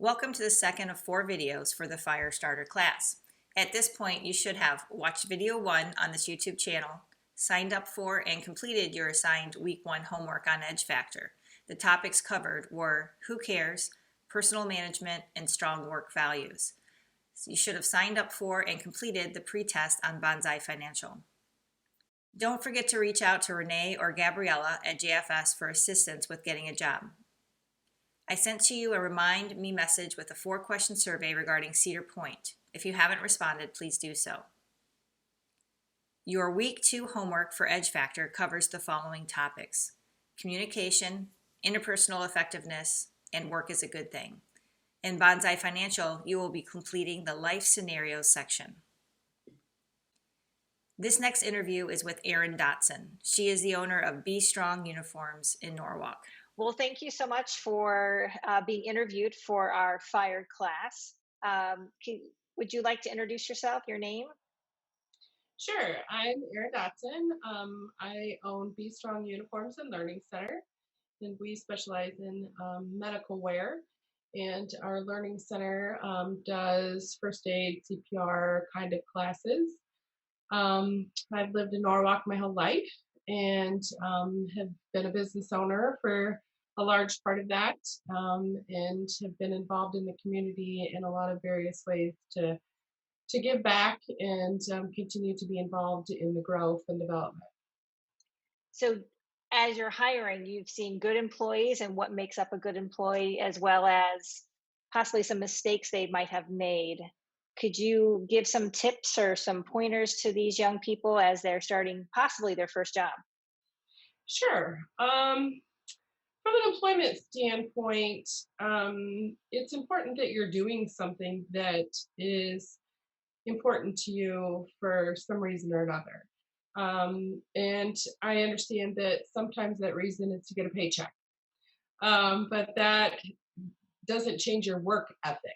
Welcome to the second of 4 videos for the Fyre Starter class. At this point, you should have watched video 1 on this YouTube channel, signed up for and completed your assigned week 1 homework on Edge Factor. The topics covered were Who Cares, Personal Management, and Strong Work Values. So you should have signed up for and completed the pre-test on Bonsai Financial. Don't forget to reach out to Renee or Gabriella at JFS for assistance with getting a job. I sent to you a Remind Me message with a 4-question survey regarding Cedar Point. If you haven't responded, please do so. Your Week 2 homework for Edge Factor covers the following topics: communication, interpersonal effectiveness, and work is a good thing. In Bonsai Financial, you will be completing the Life Scenarios section. This next interview is with Erin Dotson. She is the owner of Be Strong Uniforms in Norwalk. Well, thank you so much for being interviewed for our Fyre class. Would you like to introduce yourself, your name? Sure. I'm Erin Dotson. I own Be Strong Uniforms and Learning Center, and we specialize in medical wear. And our learning center does first aid, CPR kind of classes. I've lived in Norwalk my whole life and have been a business owner for a large part of that, and have been involved in the community in a lot of various ways to give back and continue to be involved in the growth and development. So, as you're hiring, you've seen good employees and what makes up a good employee, as well as possibly some mistakes they might have made. Could you give some tips or some pointers to these young people as they're starting possibly their first job? Sure. From an employment standpoint, it's important that you're doing something that is important to you for some reason or another. And I understand that sometimes that reason is to get a paycheck, but that doesn't change your work ethic.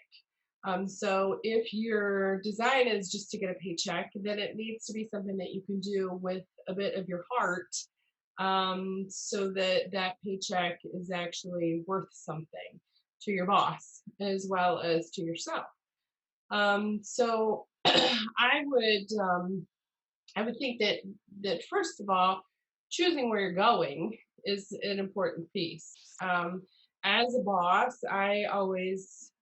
So if your design is just to get a paycheck, then it needs to be something that you can do with a bit of your heart, so that that paycheck is actually worth something to your boss as well as to yourself. So I would think that first of all, choosing where you're going is an important piece. As a boss, I always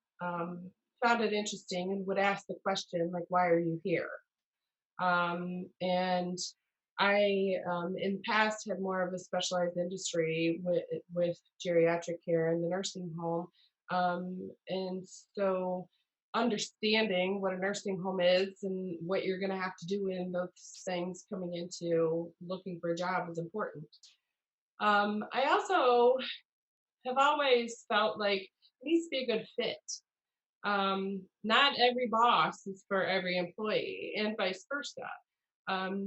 found it interesting and would ask the question, like, why are you here? And I, in the past, had more of a specialized industry with geriatric care in the nursing home. And so understanding what a nursing home is and what you're going to have to do in those things coming into looking for a job is important. I also have always felt like it needs to be a good fit. Not every boss is for every employee, and vice versa.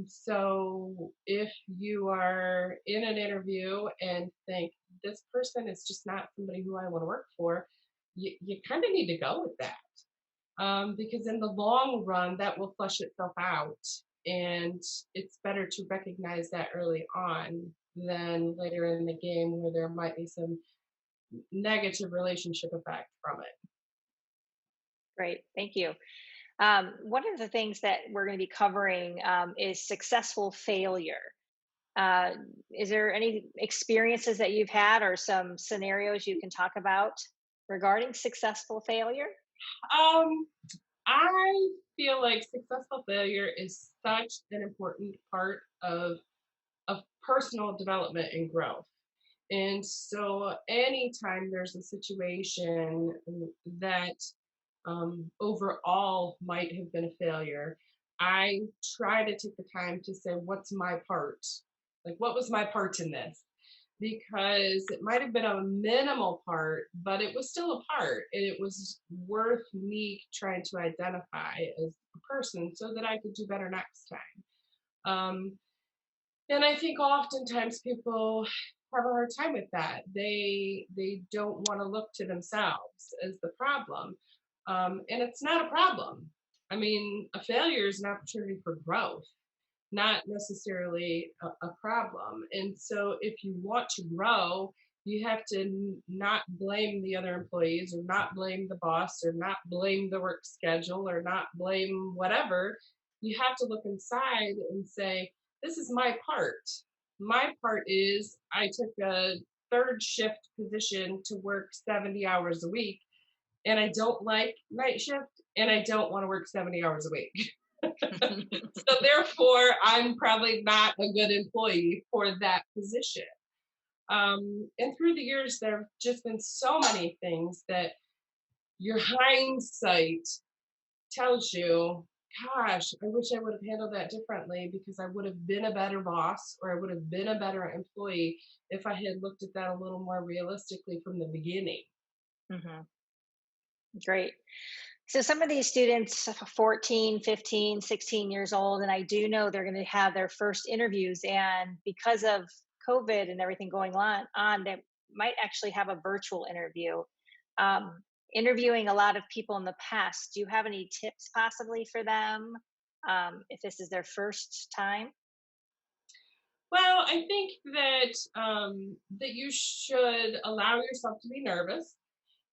So if you are in an interview and think this person is just not somebody who I want to work for, you kind of need to go with that, because in the long run, that will flush itself out. And it's better to recognize that early on than later in the game where there might be some negative relationship effect from it. Great, thank you. One of the things that we're going to be covering is successful failure. Uh, is there any experiences that you've had or some scenarios you can talk about regarding successful failure? Um, I feel like successful failure is such an important part of personal development and growth. And so anytime there's a situation that overall might have been a failure, I try to take the time to say, what's my part? Like, what was my part in this? Because it might have been a minimal part, but it was still a part. And it was worth me trying to identify as a person so that I could do better next time. And I think oftentimes people have a hard time with that. They don't want to look to themselves as the problem. And it's not a problem. I mean, a failure is an opportunity for growth, not necessarily a problem. And so if you want to grow You have to not blame the other employees, or not blame the boss, or not blame the work schedule, or not blame whatever. You have to look inside and say, this is my part. My part is I took a third shift position to work 70 hours a week, and I don't like night shift, and I don't want to work 70 hours a week. So therefore, I'm probably not a good employee for that position. And through the years, there have just been so many things that your hindsight tells you, gosh, I wish I would have handled that differently, because I would have been a better boss, or I would have been a better employee if I had looked at that a little more realistically from the beginning. Hmm. Great. So some of these students, 14, 15, 16 years old, and I do know they're going to have their first interviews. And because of COVID and everything going on, they might actually have a virtual interview. Interviewing a lot of people in the past, do you have any tips possibly for them if this is their first time? Well, I think that that you should allow yourself to be nervous.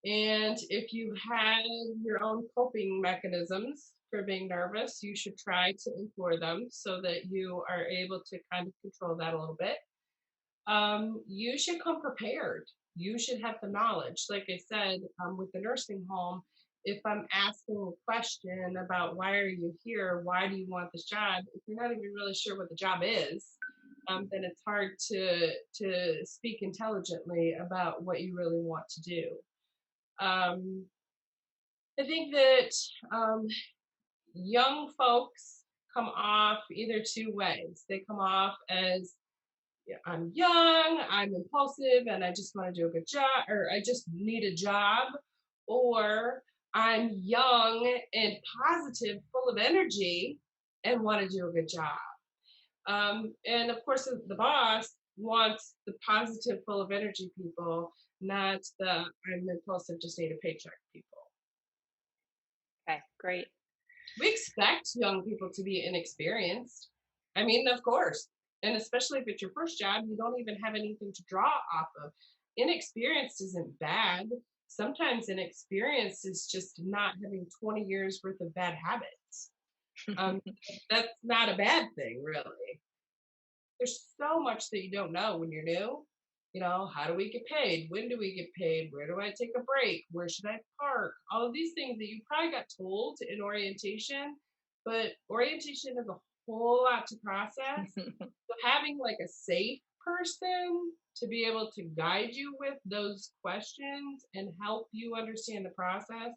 And if you have your own coping mechanisms for being nervous, you should try to employ them so that you are able to kind of control that a little bit. You should come prepared. You should have the knowledge. Like I said, with the nursing home, if I'm asking a question about why are you here, why do you want this job, if you're not even really sure what the job is, then it's hard to speak intelligently about what you really want to do. Um, I think that young folks come off either two ways. They come off as, yeah, I'm young, I'm impulsive, and I just want to do a good job, or I just need a job, or I'm young and positive, full of energy, and want to do a good job. And of course, the boss wants the positive, full of energy people, not the I'm impulsive, just need a paycheck people. Okay, great. We expect young people to be inexperienced. I mean, of course. And especially if it's your first job, you don't even have anything to draw off of. Inexperienced isn't bad. Sometimes inexperience is just not having 20 years worth of bad habits. Um, that's not a bad thing, really. There's so much that you don't know when you're new. You know, how do we get paid? When do we get paid? Where do I take a break? Where should I park? All of these things that you probably got told in orientation, but orientation is a whole lot to process. So having like a safe person to be able to guide you with those questions and help you understand the process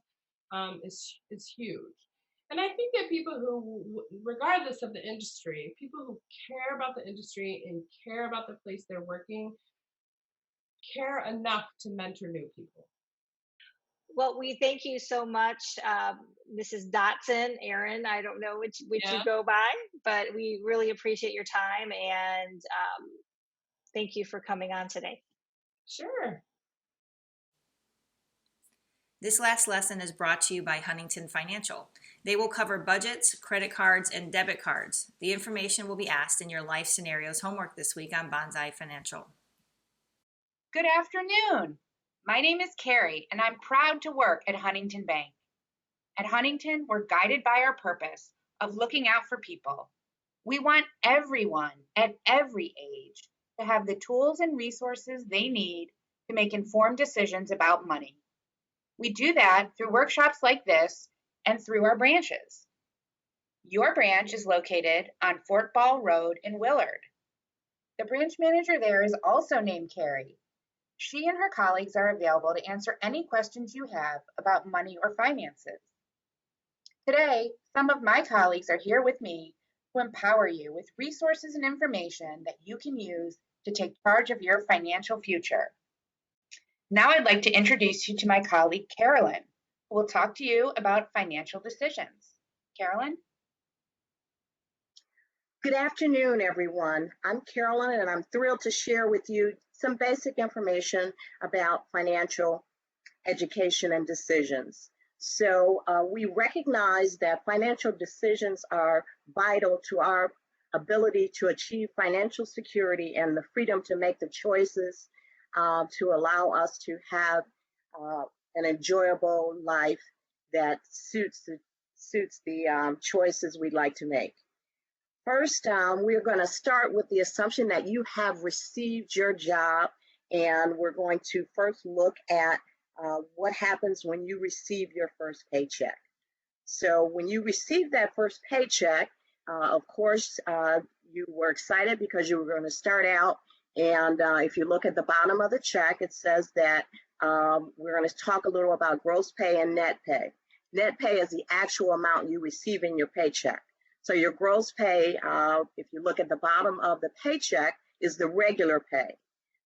is huge. And I think that people who, regardless of the industry, people who care about the industry and care about the place they're working, care enough to mentor new people. Well, we thank you so much, Mrs. Dotson, Erin. I don't know which you Yeah, go by, but we really appreciate your time and thank you for coming on today. sure. This last lesson is brought to you by Huntington Financial. They will cover budgets, credit cards, and debit cards. The information will be asked in your life scenarios homework this week on Bonsai Financial. Good afternoon. My name is Carrie, and I'm proud to work at Huntington Bank. At Huntington, we're guided by our purpose of looking out for people. We want everyone at every age to have the tools and resources they need to make informed decisions about money. We do that through workshops like this and through our branches. Your branch is located on Fort Ball Road in Willard. The branch manager there is also named Carrie. She and her colleagues are available to answer any questions you have about money or finances. Today, some of my colleagues are here with me to empower you with resources and information that you can use to take charge of your financial future. Now I'd like to introduce you to my colleague, Carolyn, who will talk to you about financial decisions. Carolyn? Good afternoon, everyone. I'm Carolyn, and I'm thrilled to share with you some basic information about financial education and decisions. So we recognize that financial decisions are vital to our ability to achieve financial security and the freedom to make the choices to allow us to have an enjoyable life that suits the choices we'd like to make. First, we're going to start with the assumption that you have received your job, and we're going to first look at what happens when you receive your first paycheck. So when you receive that first paycheck, of course, you were excited because you were going to start out. And if you look at the bottom of the check, it says that we're going to talk a little about gross pay and net pay. Net pay is the actual amount you receive in your paycheck. So your gross pay, if you look at the bottom of the paycheck, is the regular pay.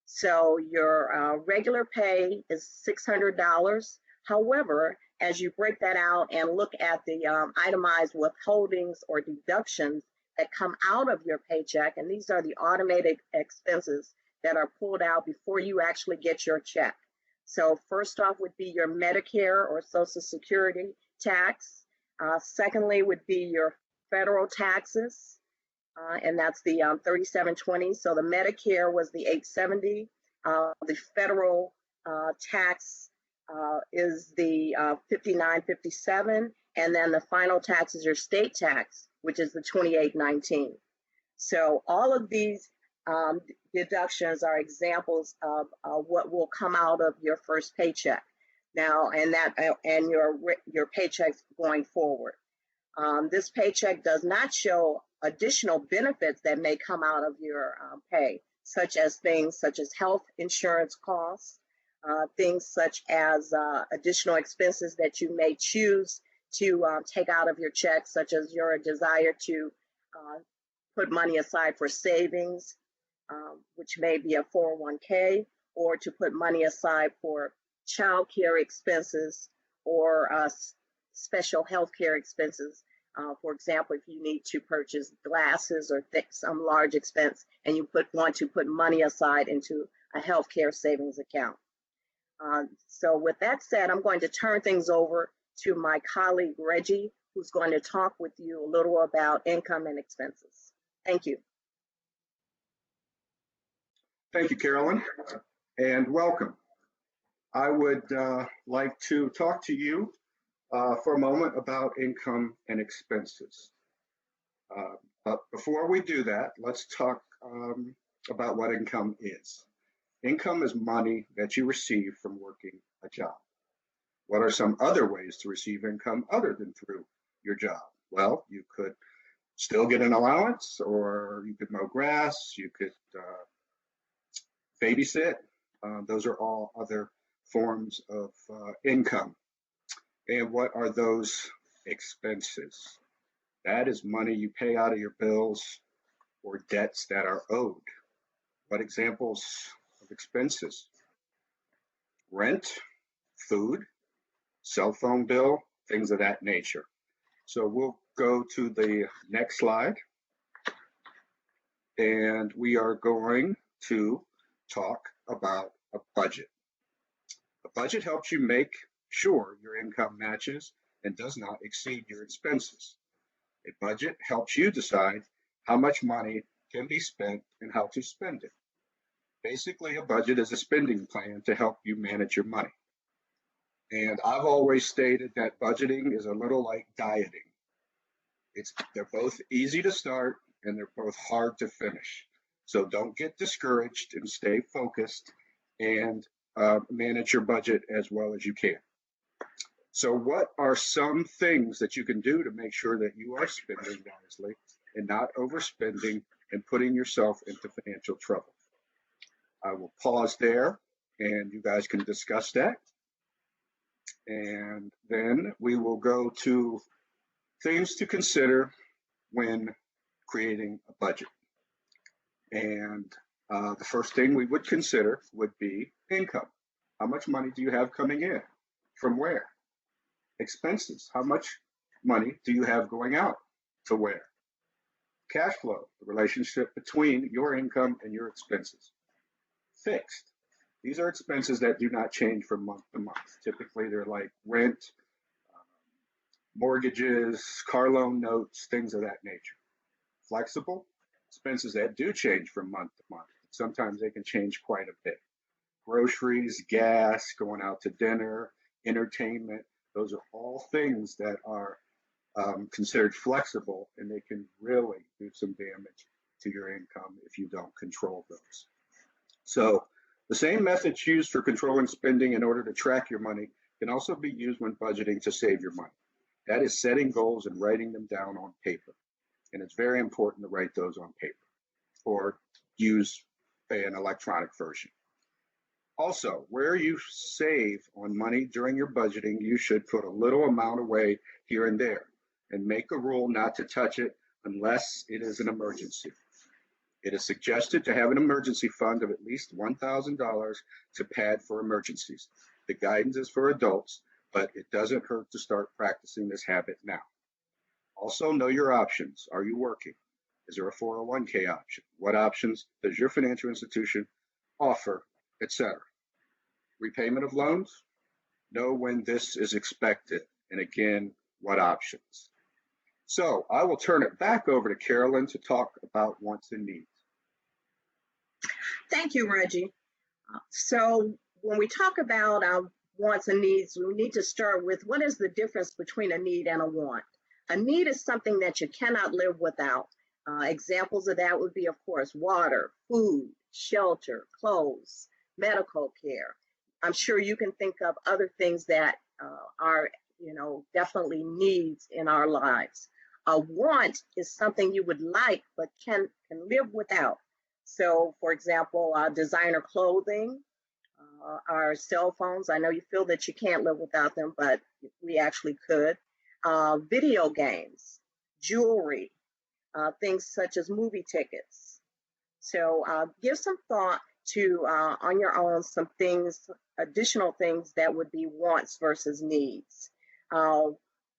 So your regular pay is $600. However, as you break that out and look at the itemized withholdings or deductions that come out of your paycheck, and these are the automated expenses that are pulled out before you actually get your check. So first off would be your Medicare or Social Security tax. Secondly would be your federal taxes, and that's the 3720. So the Medicare was the 870. The federal tax is the 5957, and then the final tax is your state tax, which is the 2819. So all of these deductions are examples of what will come out of your first paycheck now, and your paychecks going forward. This paycheck does not show additional benefits that may come out of your pay, such as things such as health insurance costs, things such as additional expenses that you may choose to take out of your check, such as your desire to put money aside for savings, which may be a 401k, or to put money aside for child care expenses or special health care expenses. For example, if you need to purchase glasses or some large expense and you want to put money aside into a healthcare savings account. So with that said, I'm going to turn things over to my colleague, Reggie, who's going to talk with you a little about income and expenses. Thank you. Thank you, Carolyn, and welcome. I would like to talk to you for a moment about income and expenses. But before we do that, let's talk about what income is. Income is money that you receive from working a job. What are some other ways to receive income other than through your job? Well, you could still get an allowance, or you could mow grass, you could babysit. Those are all other forms of income. And what are those expenses? That is money you pay out of your bills or debts that are owed. What examples of expenses? Rent, food, cell phone bill, things of that nature. So we'll go to the next slide, and we are going to talk about a budget. A budget helps you make sure your income matches and does not exceed your expenses. A budget helps you decide how much money can be spent and how to spend it. Basically, a budget is a spending plan to help you manage your money. And I've always stated that budgeting is a little like dieting. They're both easy to start and they're both hard to finish. So don't get discouraged and stay focused and manage your budget as well as you can. So what are some things that you can do to make sure that you are spending wisely and not overspending and putting yourself into financial trouble? I will pause there and you guys can discuss that. And then we will go to things to consider when creating a budget. And the first thing we would consider would be income. How much money do you have coming in? From where? Expenses. How much money do you have going out? To where? Cash flow, the relationship between your income and your expenses. Fixed. These are expenses that do not change from month to month. Typically, they're like rent, mortgages, car loan notes, things of that nature. Flexible, expenses that do change from month to month. Sometimes they can change quite a bit. groceries, gas, going out to dinner, entertainment. Those are all things that are considered flexible, and they can really do some damage to your income if you don't control those. So the same methods used for controlling spending in order to track your money can also be used when budgeting to save your money. That is setting goals and writing them down on paper. And it's very important to write those on paper or use an electronic version. Also, where you save on money during your budgeting, you should put a little amount away here and there and make a rule not to touch it unless it is an emergency. It is suggested to have an emergency fund of at least $1,000 to pad for emergencies. The guidance is for adults, but it doesn't hurt to start practicing this habit now. Also, know your options. Are you working? Is there a 401k option? What options does your financial institution offer, etc.? Repayment of loans? Know when this is expected, and again, what options. So I will turn it back over to Carolyn to talk about wants and needs. Thank you, Reggie. So when we talk about wants and needs, we need to start with what is the difference between a need and a want. A need is something that you cannot live without. Examples of that would be, of course, water, food, shelter, clothes, medical care. I'm sure you can think of other things that are, definitely needs in our lives. A want is something you would like but can live without. So, for example, designer clothing, our cell phones. I know you feel that you can't live without them, but we actually could. Video games, jewelry, things such as movie tickets. So give some thought to, on your own, some things, additional things that would be wants versus needs.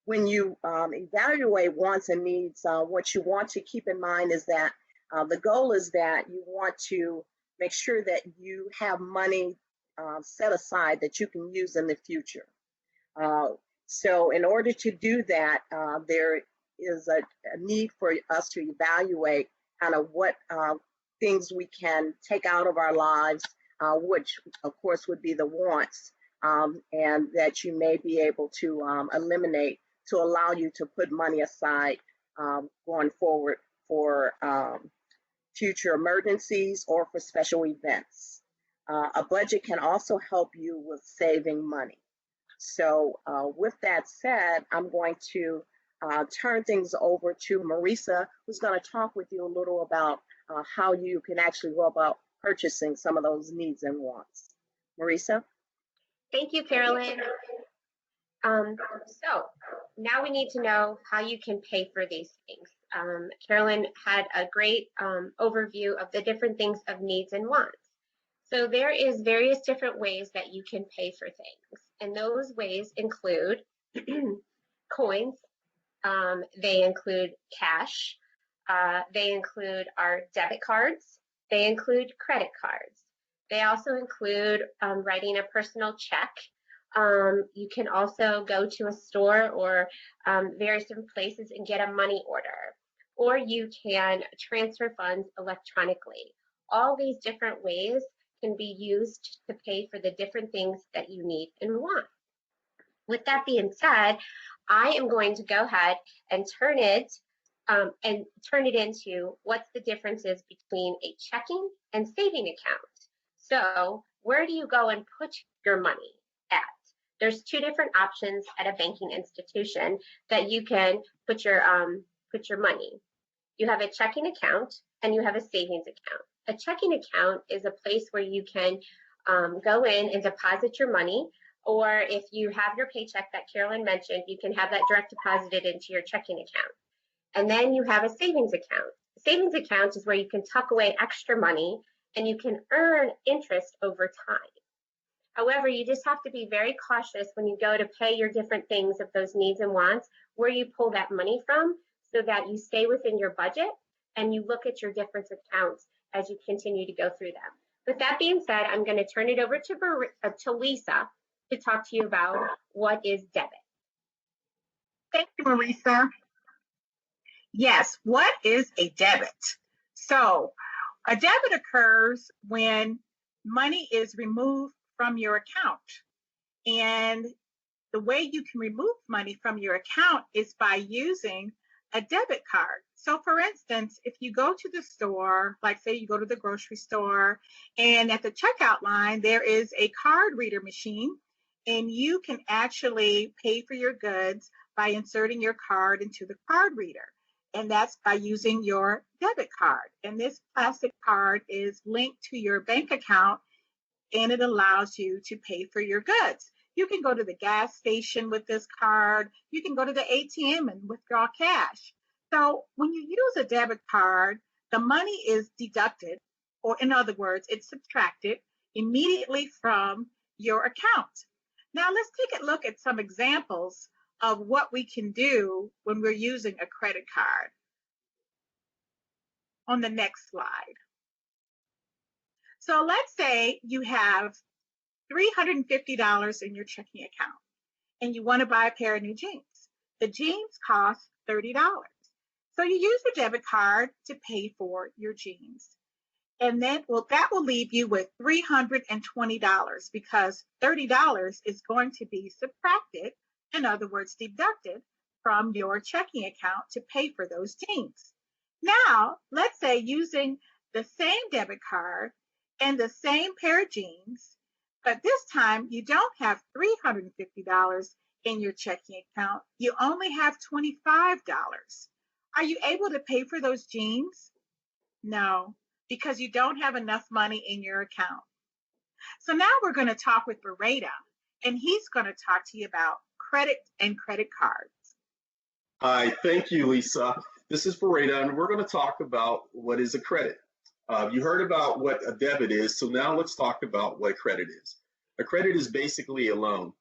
When you evaluate wants and needs, what you want to keep in mind is that the goal is that you want to make sure that you have money set aside that you can use in the future. So in order to do that, there is a need for us to evaluate kind of what things we can take out of our lives, which of course would be the wants, and that you may be able to eliminate to allow you to put money aside going forward for future emergencies or for special events. A budget can also help you with saving money. So with that said, I'm going to turn things over to Marisa, who's going to talk with you a little about how you can actually go about purchasing some of those needs and wants. Marisa? Thank you, Carolyn. So now we need to know how you can pay for these things. Carolyn had a great overview of the different things of needs and wants. So there is various different ways that you can pay for things. And those ways include coins, they include cash, they include our debit cards, they include credit cards. They also include writing a personal check. You can also go to a store or various different places and get a money order, or you can transfer funds electronically. All these different ways can be used to pay for the different things that you need and want. With that being said, I am going to go ahead and turn it into what's the differences between a checking and saving account. So where do you go and put your money at? There's two different options at a banking institution that you can put your money. You have a checking account and you have a savings account. A checking account is a place where you can go in and deposit your money, or if you have your paycheck that Carolyn mentioned, you can have that direct deposited into your checking account. And then you have a savings account. A savings account is where you can tuck away extra money and you can earn interest over time. However, you just have to be very cautious when you go to pay your different things of those needs and wants, where you pull that money from, so that you stay within your budget and you look at your different accounts as you continue to go through them. With that being said, I'm going to turn it over to Lisa to talk to you about what is debit. Thank you, Marisa. Yes, what is a debit? So a debit occurs when money is removed from your account. And the way you can remove money from your account is by using a debit card. So for instance, if you go to the store, like say you go to the grocery store, and at the checkout line, there is a card reader machine, and you can actually pay for your goods by inserting your card into the card reader. And that's by using your debit card. And this plastic card is linked to your bank account, and it allows you to pay for your goods. You can go to the gas station with this card. You can go to the ATM and withdraw cash. So when you use a debit card, the money is deducted, or in other words, it's subtracted immediately from your account. Now let's take a look at some examples of what we can do when we're using a credit card. On the next slide. So let's say you have $350 in your checking account and you want to buy a pair of new jeans. The jeans cost $30. So you use your debit card to pay for your jeans. And then, well, that will leave you with $320 because $30 is going to be subtracted, in other words, deducted from your checking account to pay for those jeans. Now, let's say using the same debit card and the same pair of jeans, but this time you don't have $350 in your checking account. You only have $25. Are you able to pay for those jeans? No, because you don't have enough money in your account. So now we're going to talk with Beretta, and he's going to talk to you about credit and credit cards. Hi, thank you, Lisa. This is Fyre, and we're going to talk about what is a credit. You heard about what a debit is, so now let's talk about what credit is. A credit is basically a loan.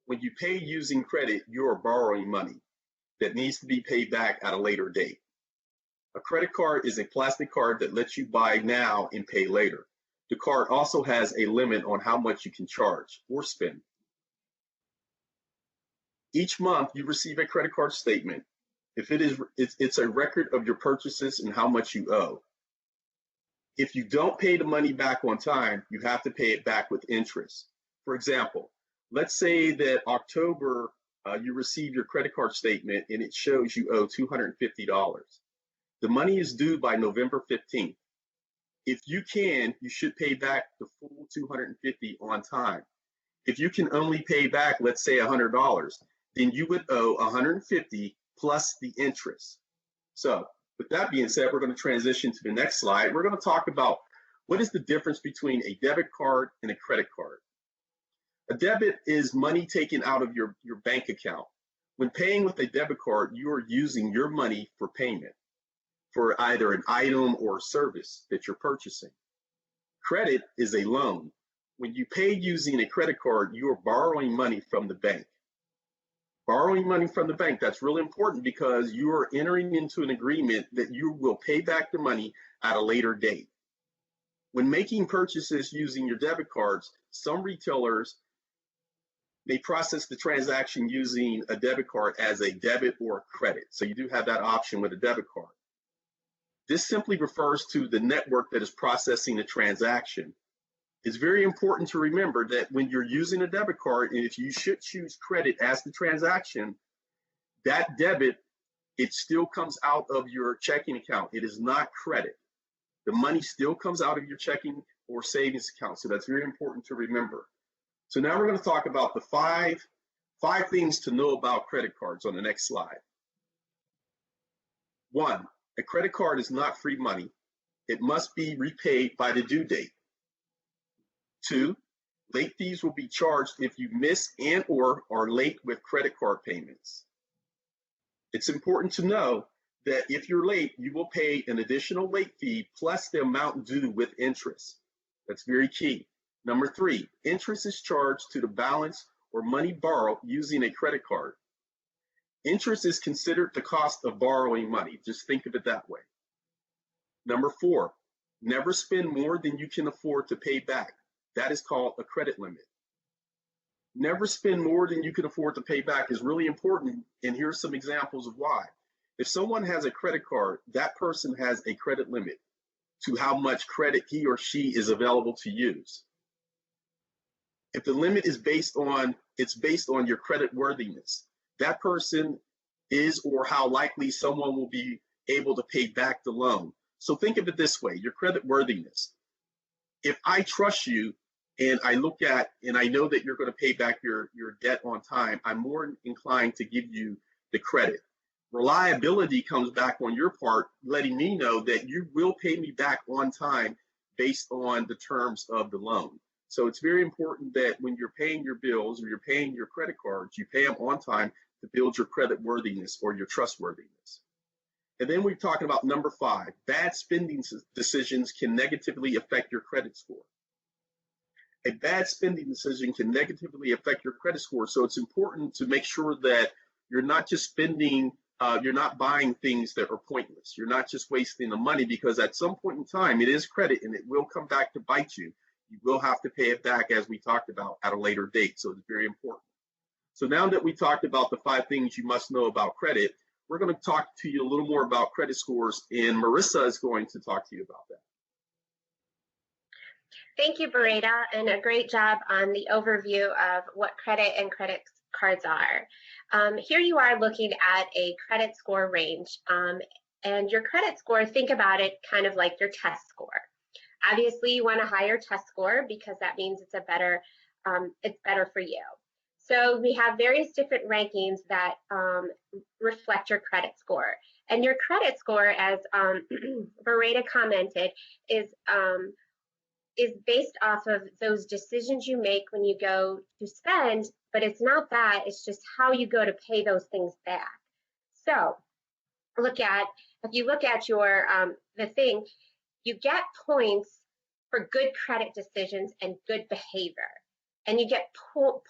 When you pay using credit, you are borrowing money that needs to be paid back at a later date. A credit card is a plastic card that lets you buy now and pay later. The card also has a limit on how much you can charge or spend. Each month, you receive a credit card statement. If it's a record of your purchases and how much you owe. If you don't pay the money back on time, you have to pay it back with interest. For example, let's say that October, you receive your credit card statement and it shows you owe $250. The money is due by November 15th. If you can, you should pay back the full $250 on time. If you can only pay back, let's say $100, then you would owe $150 plus the interest. So with that being said, we're going to transition to the next slide. We're going to talk about what is the difference between a debit card and a credit card. A debit is money taken out of your bank account. When paying with a debit card, you are using your money for payment for either an item or service that you're purchasing. Credit is a loan. When you pay using a credit card, you are borrowing money from the bank. Borrowing money from the bank, that's really important because you are entering into an agreement that you will pay back the money at a later date. When making purchases using your debit cards, some retailers may process the transaction using a debit card as a debit or a credit. So you do have that option with a debit card. This simply refers to the network that is processing the transaction. It's very important to remember that when you're using a debit card, and if you should choose credit as the transaction, that debit, it still comes out of your checking account. It is not credit. The money still comes out of your checking or savings account. So that's very important to remember. So now we're going to talk about the five things to know about credit cards on the next slide. 1, a credit card is not free money. It must be repaid by the due date. 2, late fees will be charged if you miss and or are late with credit card payments. It's important to know that if you're late, you will pay an additional late fee plus the amount due with interest. That's very key. Number 3, interest is charged to the balance or money borrowed using a credit card. Interest is considered the cost of borrowing money. Just think of it that way. Number 4, never spend more than you can afford to pay back. That is called a credit limit. Never spend more than you can afford to pay back is really important, and here's some examples of why. If someone has a credit card, that person has a credit limit to how much credit he or she is available to use. If the limit is based on your credit worthiness, that person is or how likely someone will be able to pay back the loan. So think of it this way, your credit worthiness. If I trust you and I look at and I know that you're going to pay back your debt on time, I'm more inclined to give you the credit. Reliability comes back on your part, letting me know that you will pay me back on time based on the terms of the loan. So it's very important that when you're paying your bills or you're paying your credit cards, you pay them on time to build your credit worthiness or your trustworthiness. And then we're talking about number 5, bad spending decisions can negatively affect your credit score. A bad spending decision can negatively affect your credit score. So it's important to make sure that you're not just spending, you're not buying things that are pointless. You're not just wasting the money, because at some point in time, it is credit and it will come back to bite you. You will have to pay it back, as we talked about, at a later date. So it's very important. So now that we talked about the 5 things you must know about credit, we're going to talk to you a little more about credit scores, and Marissa is going to talk to you about that. Thank you, Beretta, and a great job on the overview of what credit and credit cards are. Here you are looking at a credit score range, and your credit score, think about it kind of like your test score. Obviously, you want a higher test score because that means it's better for you. So we have various different rankings that reflect your credit score. And your credit score, as Beretta commented, is based off of those decisions you make when you go to spend, but it's not that, it's just how you go to pay those things back. So if you look at your the thing, you get points for good credit decisions and good behavior. And you get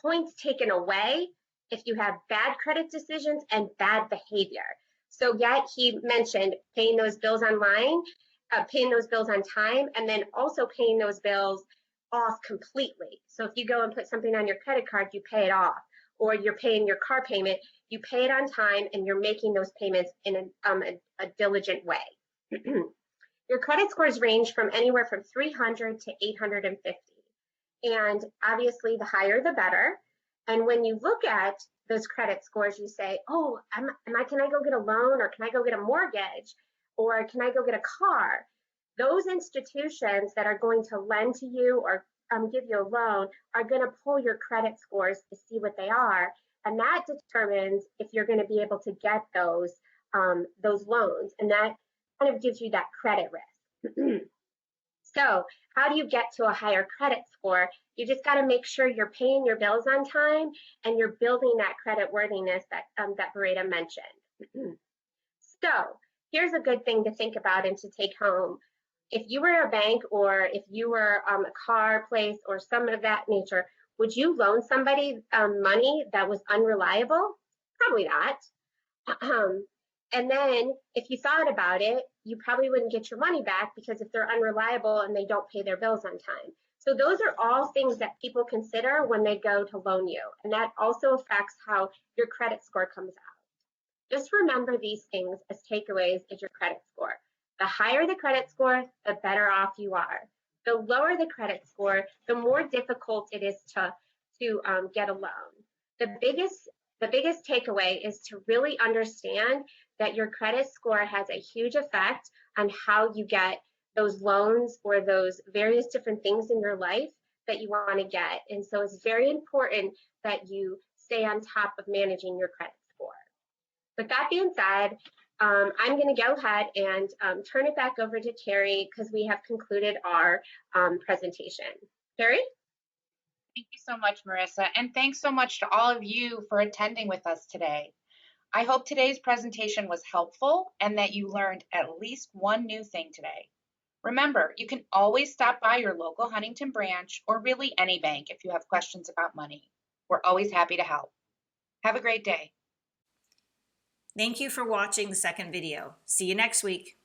points taken away if you have bad credit decisions and bad behavior. So yet he mentioned paying those bills online, paying those bills on time, and then also paying those bills off completely. So if you go and put something on your credit card, you pay it off, or you're paying your car payment, you pay it on time, and you're making those payments in a diligent way. Your credit scores range from anywhere from 300 to 850. And obviously, the higher, the better. And when you look at those credit scores, you say, oh, can I go get a loan, or can I go get a mortgage, or can I go get a car? Those institutions that are going to lend to you or give you a loan are going to pull your credit scores to see what they are. And that determines if you're going to be able to get those loans. And that kind of gives you that credit risk. So how do you get to a higher credit score? You just got to make sure you're paying your bills on time and you're building that credit worthiness that Beretta mentioned. So here's a good thing to think about and to take home. If you were a bank, or if you were a car place or some of that nature, would you loan somebody money that was unreliable? Probably not. And then if you thought about it, you probably wouldn't get your money back, because if they're unreliable and they don't pay their bills on time. So those are all things that people consider when they go to loan you. And that also affects how your credit score comes out. Just remember these things as takeaways as your credit score. The higher the credit score, the better off you are. The lower the credit score, the more difficult it is to get a loan. The biggest takeaway is to really understand that your credit score has a huge effect on how you get those loans or those various different things in your life that you want to get. And so it's very important that you stay on top of managing your credit score. With that being said, I'm going to go ahead and turn it back over to Terry, because we have concluded our presentation. Terry? Thank you so much, Marissa, and thanks so much to all of you for attending with us today. I hope today's presentation was helpful and that you learned at least one new thing today. Remember, you can always stop by your local Huntington branch, or really any bank, if you have questions about money. We're always happy to help. Have a great day. Thank you for watching the second video. See you next week.